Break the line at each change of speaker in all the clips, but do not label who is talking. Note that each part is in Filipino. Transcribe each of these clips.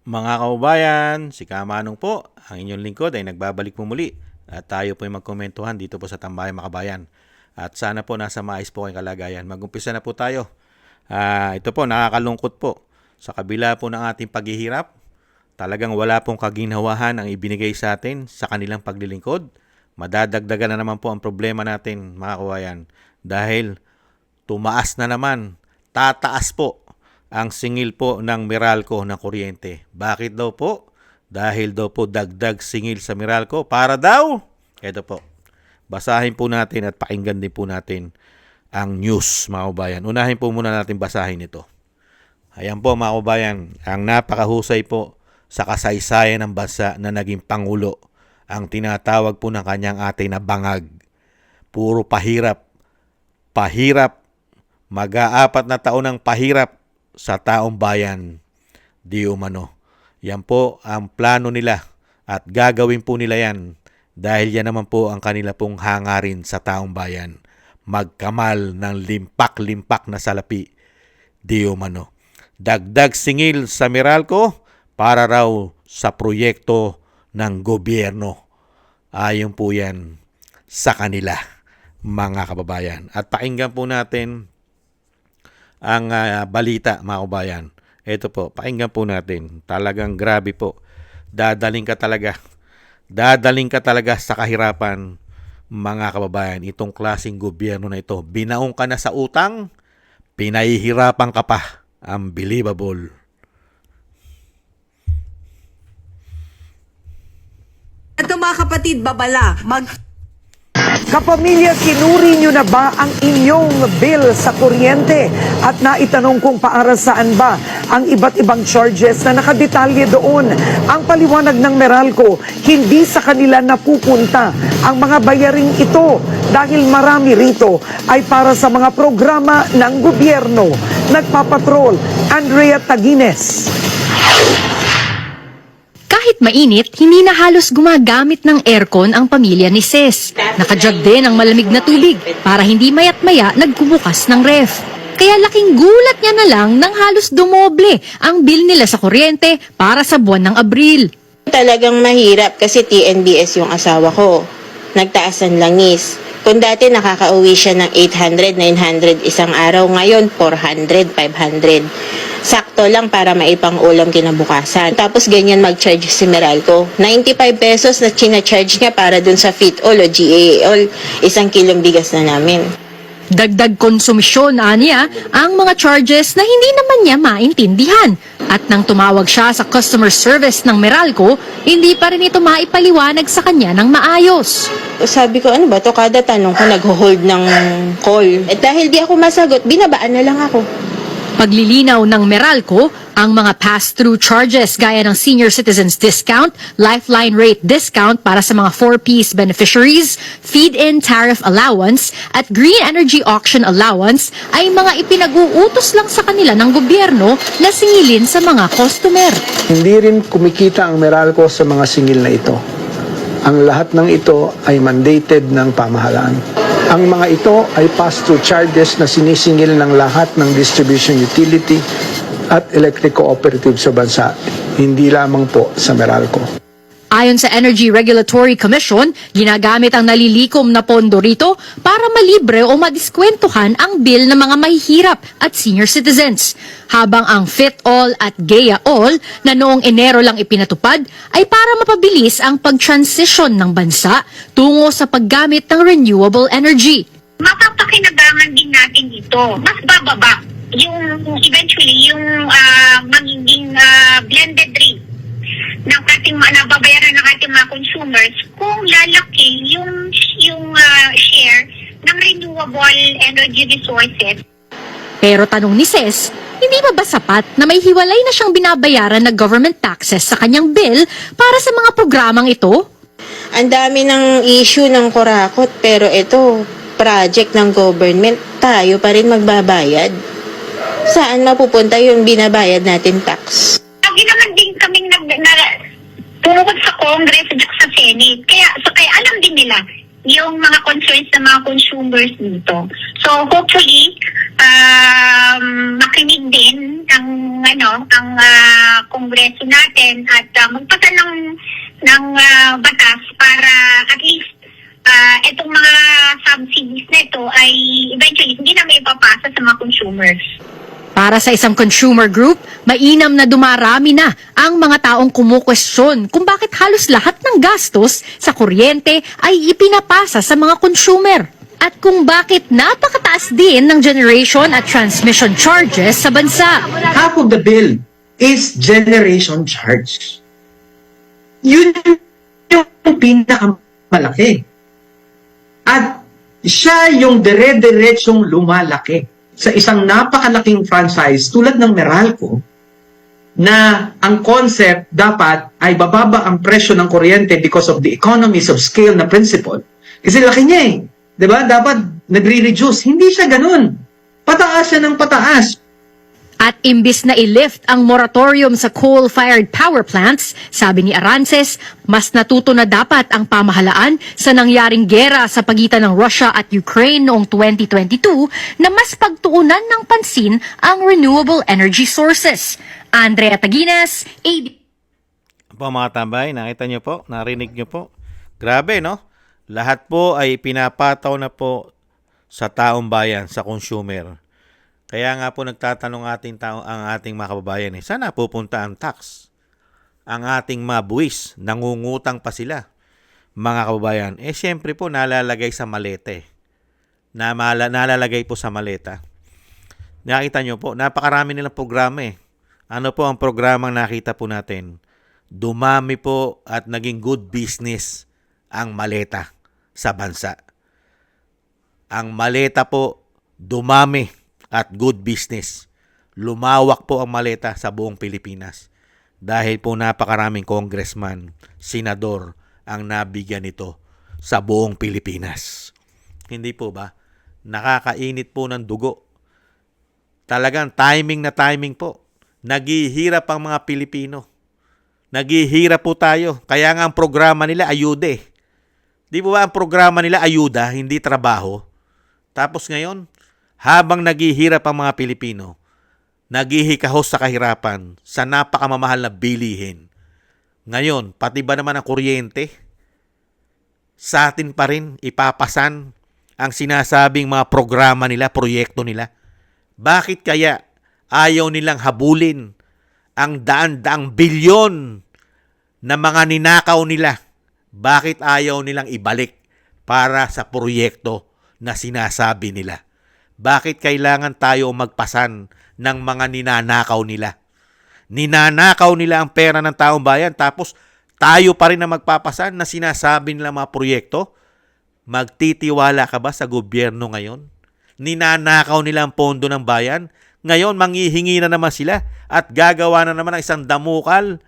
Mga kababayan, si Kamanong po, ang inyong lingkod ay nagbabalik po muli at tayo po ay magkomentuhan dito po sa Tambayan Makabayan. At sana po nasa maayos po kayong kalagayan. Mag-umpisa na po tayo. Ito po, nakakalungkot po. Sa kabila po ng ating paghihirap, talagang wala pong kaginhawahan ang ibinigay sa atin sa kanilang paglilingkod. Madadagdagan na naman po ang problema natin, mga kababayan. Dahil tumaas na naman, tataas po ang singil po ng Meralco ng kuryente. Bakit daw po? Dahil daw po dagdag singil sa Meralco para daw, ito po, basahin po natin at pakinggan din po natin ang news, mga kabayan. Unahin po muna natin basahin ito. Ayan po, mga kabayan, ang napakahusay po sa kasaysayan ng bansa na naging Pangulo, ang tinatawag po ng kanyang ate na bangag. Puro pahirap, mag-aapat na taon ng pahirap sa taong bayan, di umano. Yan po ang plano nila at gagawin po nila yan dahil yan naman po ang kanila pong hangarin sa taong bayan. Magkamal ng limpak-limpak na salapi, di umano. Dagdag singil sa Meralco para raw sa proyekto ng gobyerno. Ayon po yan sa kanila, mga kababayan. At pakinggan po natin ang balita, mga kababayan. Ito po, pakinggan po natin. Talagang grabe po. Dadaling ka talaga sa kahirapan, mga kababayan. Itong klaseng gobyerno na ito. Binaong ka na sa utang, pinahihirapan ka pa. Unbelievable.
Ito mga kapatid, babala,
Kapamilya, kinuri nyo na ba ang inyong bill sa kuryente? At naitanong kung para saan ba ang iba't ibang charges na nakadetalye doon. Ang paliwanag ng Meralco, hindi sa kanila napupunta ang mga bayaring ito dahil marami rito ay para sa mga programa ng gobyerno. Nagpapatrol, Andrea Tagines.
Kahit mainit, hindi na halos gumagamit ng aircon ang pamilya ni Ses. Nakajug din ang malamig na tubig para hindi mayat maya nagkubukas ng ref. Kaya laking gulat niya na lang nang halos dumoble ang bill nila sa kuryente para sa buwan ng Abril.
Talagang mahirap kasi TNBS yung asawa ko. Nagtaas ang langis. Kung dati nakakauwi siya ng 800, 900 isang araw, ngayon 400, 500. Sakto lang para maipang ulam kinabukasan. Tapos ganyan mag-charge si Meralco. 95 pesos na china-charge niya para dun sa Fit All o GA All. 1 kilong bigas na namin.
Dagdag konsumisyon niya ang mga charges na hindi naman niya maintindihan. At nang tumawag siya sa customer service ng Meralco, hindi pa rin ito maipaliwanag sa kanya ng maayos.
Sabi ko, ano ba to? Kada tanong ko nag-hold ng call. At dahil di ako masagot, binabaan na lang ako.
Paglilinaw ng Meralco, ang mga pass-through charges gaya ng senior citizens discount, lifeline rate discount para sa mga 4Ps beneficiaries, feed-in tariff allowance, at green energy auction allowance ay mga ipinag-uutos lang sa kanila ng gobyerno na singilin sa mga customer.
Hindi rin kumikita ang Meralco sa mga singil na ito. Ang lahat ng ito ay mandated ng pamahalaan. Ang mga ito ay pass-through charges na sinisingil ng lahat ng distribution utility at electric cooperative sa bansa, hindi lamang po sa Meralco.
Ayon sa Energy Regulatory Commission, ginagamit ang nalilikom na pondo rito para malibre o madiskwentuhan ang bill ng mga mahihirap at senior citizens. Habang ang Fit All at GAIA All na noong Enero lang ipinatupad ay para mapabilis ang pag-transition ng bansa tungo sa paggamit ng renewable energy.
Mapapakinabangan din natin dito. Mas bababa yung eventually yung magiging blended rate ng ating nababayaran ng ating mga consumers kung lalaki yung share ng renewable energy resources.
Pero tanong ni Ses, hindi ba sapat na may hiwalay na siyang binabayaran na government taxes sa kanyang bill para sa mga programang ito?
Ang dami ng issue ng kurakot, pero ito, project ng government, tayo pa rin magbabayad. Saan mapupunta yung binabayad natin tax?
Lagi naman din kaming tungkol sa Congress at sa Senate. Kaya alam din nila yung mga concerns ng mga consumers dito. So hopefully makinig din ang Kongreso natin at magpasa ng batas para at least itong mga subsidies na ito ay eventually hindi na may ipapasa sa mga consumers.
Para sa isang consumer group, mainam na dumarami na ang mga taong kumukwestiyon kung bakit halos lahat ng gastos sa kuryente ay ipinapasa sa mga consumer. At kung bakit napakataas din ng generation at transmission charges sa bansa.
Half of the bill is generation charge. Yun yung pinakamalaki. At siya yung dire-diretsyong lumalaki sa isang napakalaking franchise tulad ng Meralco na ang concept dapat ay bababa ang presyo ng kuryente because of the economies of scale na principle. Kasi laki niya eh. Diba? Dapat nagre-reduce. Hindi siya ganun. Pataas siya ng pataas.
At imbis na i-lift ang moratorium sa coal-fired power plants, sabi ni Arances, mas natuto na dapat ang pamahalaan sa nangyaring gera sa pagitan ng Russia at Ukraine noong 2022 na mas pagtuunan ng pansin ang renewable energy sources. Andrea Taguines, AB.
Po mga tambay, nakita nyo po, narinig nyo po. Grabe, no? Lahat po ay pinapataw na po sa taong bayan, sa consumer. Kaya nga po nagtatanong ang ating mga kababayan, saan napupunta ang tax? Ang ating mga buwis, nangungutang pa sila. Mga kababayan, siyempre po nalalagay sa malete. Nalalagay po sa maleta. Nakita nyo po, napakarami nilang programa eh. Ano po ang programang nakita po natin? Dumami po at naging good business ang maleta sa bansa. Ang maleta po, dumami at good business. Lumawak po ang maleta sa buong Pilipinas. Dahil po napakaraming congressman, senador ang nabigyan nito sa buong Pilipinas. Hindi po ba? Nakakainit po ng dugo. Talagang timing na timing po. Naghihirap ang mga Pilipino. Naghihirap po tayo. Kaya nga ang programa nila ayuda eh. Di po ba ang programa nila ayuda, hindi trabaho? Tapos ngayon, habang naghihirap ang mga Pilipino, naghihikahos sa kahirapan sa napakamamahal na bilihin. Ngayon, pati ba naman ang kuryente? Sa atin pa rin ipapasan ang sinasabing mga programa nila, proyekto nila. Bakit kaya ayaw nilang habulin ang daan-daang bilyon na mga ninakaw nila? Bakit ayaw nilang ibalik para sa proyekto na sinasabi nila? Bakit kailangan tayo magpasan ng mga ninanakaw nila? Ninanakaw nila ang pera ng taong bayan tapos tayo pa rin na magpapasan na sinasabi nila mga proyekto? Magtitiwala ka ba sa gobyerno ngayon? Ninanakaw nila ang pondo ng bayan? Ngayon, manghihingi na naman sila at gagawa na naman ng isang damukal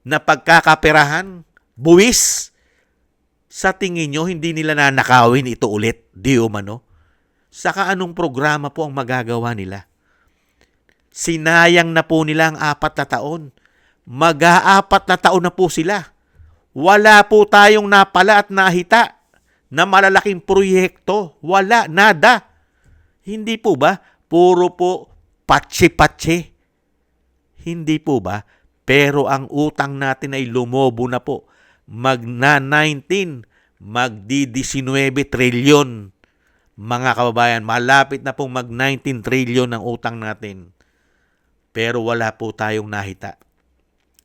na pagkakaperahan, buwis. Sa tingin nyo, hindi nila nanakawin ito ulit, di umano? Saka anong programa po ang magagawa nila? Sinayang na po nila ang 4 na taon. Mag-4 na taon na po sila. Wala po tayong napala at nahita na malalaking proyekto. Wala, nada. Hindi po ba? Puro po patsi-patsi. Hindi po ba? Pero ang utang natin ay lumobo na po. Magna-19, magdi-19 trilyon. Mga kababayan, malapit na pong mag-19 trillion ang utang natin. Pero wala po tayong nahita.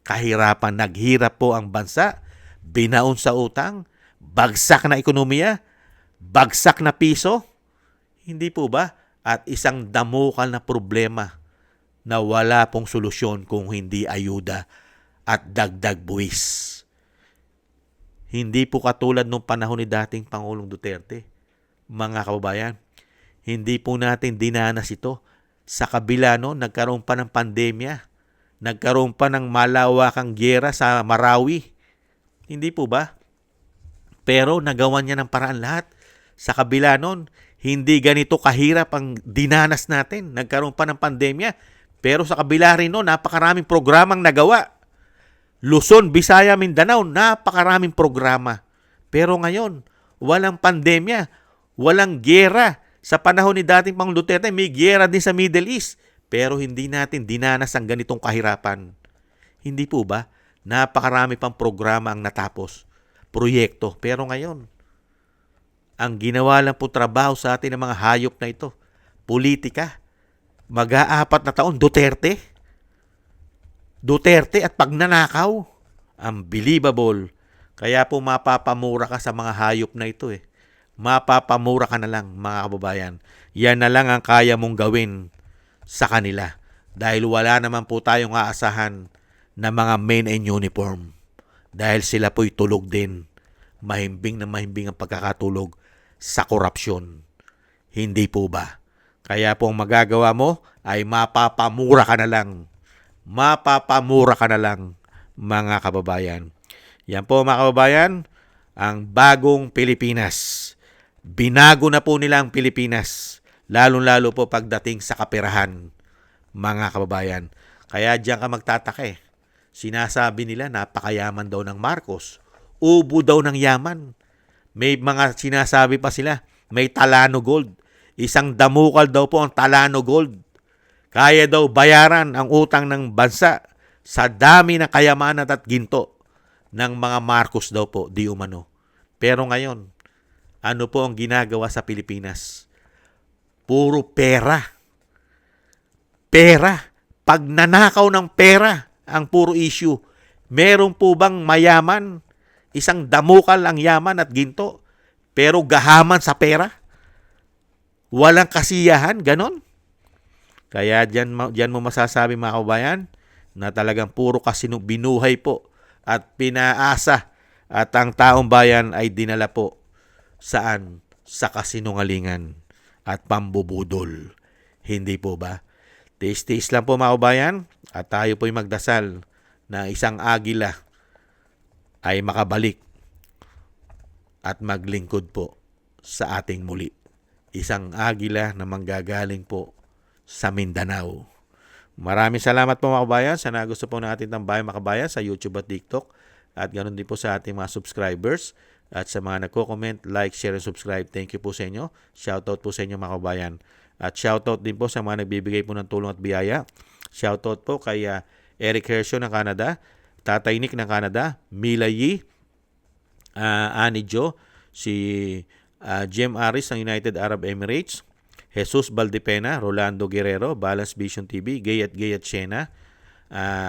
Kahirapan, naghirap po ang bansa, binaon sa utang, bagsak na ekonomiya, bagsak na piso. Hindi po ba? At isang damukal na problema na wala pong solusyon kung hindi ayuda at dagdag buwis. Hindi po katulad nung panahon ni dating Pangulong Duterte. Mga kababayan, hindi po natin dinanas ito. Sa kabila no, nagkaroon pa ng pandemya, nagkaroon pa ng malawakang gyera sa Marawi. Hindi po ba? Pero nagawa niya ng paraan lahat. Sa kabila nun, hindi ganito kahirap ang dinanas natin. Nagkaroon pa ng pandemya. Pero sa kabila rin no, napakaraming programang nagawa. Luzon, Visaya, Mindanao, napakaraming programa. Pero ngayon, walang pandemya, walang giyera. Sa panahon ni dating Pangulong Duterte, may giyera din sa Middle East. Pero hindi natin dinanas ang ganitong kahirapan. Hindi po ba? Napakarami pang programa ang natapos. Proyekto. Pero ngayon, ang ginawa lang po trabaho sa atin ng mga hayop na ito. Politika. Mag-aapat na taon, Duterte. Duterte at pagnanakaw. Unbelievable. Kaya po mapapamura ka sa mga hayop na ito eh. Mapapamura ka na lang, mga kababayan. Yan na lang ang kaya mong gawin sa kanila. Dahil wala naman po tayong aasahan na mga men in uniform. Dahil sila po'y tulog din. Mahimbing na mahimbing ang pagkakatulog sa korupsyon. Hindi po ba? Kaya po ang magagawa mo ay mapapamura ka na lang. Mapapamura ka na lang, mga kababayan. Yan po, mga kababayan, ang bagong Pilipinas. Binago na po nila ang Pilipinas. Lalong-lalo po pagdating sa kaperahan, mga kababayan. Kaya diyan ka magtataka eh. Sinasabi nila napakayaman daw ng Marcos. Ubo daw ng yaman. May mga sinasabi pa sila, may Talano Gold. Isang damukal daw po ang Talano Gold. Kaya daw bayaran ang utang ng bansa sa dami ng kayamanan at ginto ng mga Marcos daw po, di umano. Pero ngayon, ano po ang ginagawa sa Pilipinas? Puro pera. Pera. Pagnanakaw ng pera ang puro issue. Meron po bang mayaman? Isang damukal ang yaman at ginto, pero gahaman sa pera? Walang kasiyahan, ganon? Kaya dyan mo masasabi, mga kabayan, na talagang puro binuhay po at pinaasa at ang taong bayan ay dinala po saan? Sa kasinungalingan at pambubudol. Hindi po ba? Tiis-tiis lang po, mga kabayan, at tayo po'y magdasal na isang agila ay makabalik at maglingkod po sa ating muli. Isang agila na manggagaling po sa Mindanao. Maraming salamat po, mga kabayan, sa nagusto po natin tambayan, mga kabayan, sa YouTube at TikTok, at ganoon din po sa ating mga subscribers at sa mga nagko-comment, like, share, and subscribe. Thank you po sa inyo. Shoutout po sa inyo, mga kabayan. At shoutout din po sa mga nagbibigay po ng tulong at biyaya. Shoutout po kay Eric Hershaw ng Canada, Tatay Nick ng Canada, Mila Yi, Annie Jo, si Jem Aris ng United Arab Emirates, Jesus Valdepena, Rolando Guerrero, Balance Vision TV, Gayat Shena,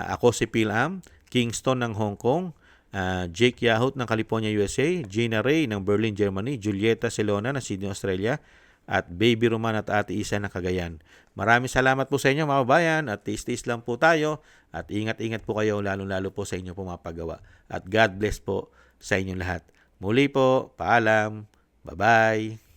ako si Pilam, Kingston ng Hong Kong, Jake Yahut ng California, USA, Gina Ray ng Berlin, Germany, Julieta Celona ng Sydney, Australia, at Baby Roman at Ate Isa ng Cagayan. Maraming salamat po sa inyo, mga kabayan, at tiis-tiis lang po tayo, at ingat-ingat po kayo, lalo-lalo po sa inyo po mga paggawa. At God bless po sa inyong lahat. Muli po, paalam, bye-bye.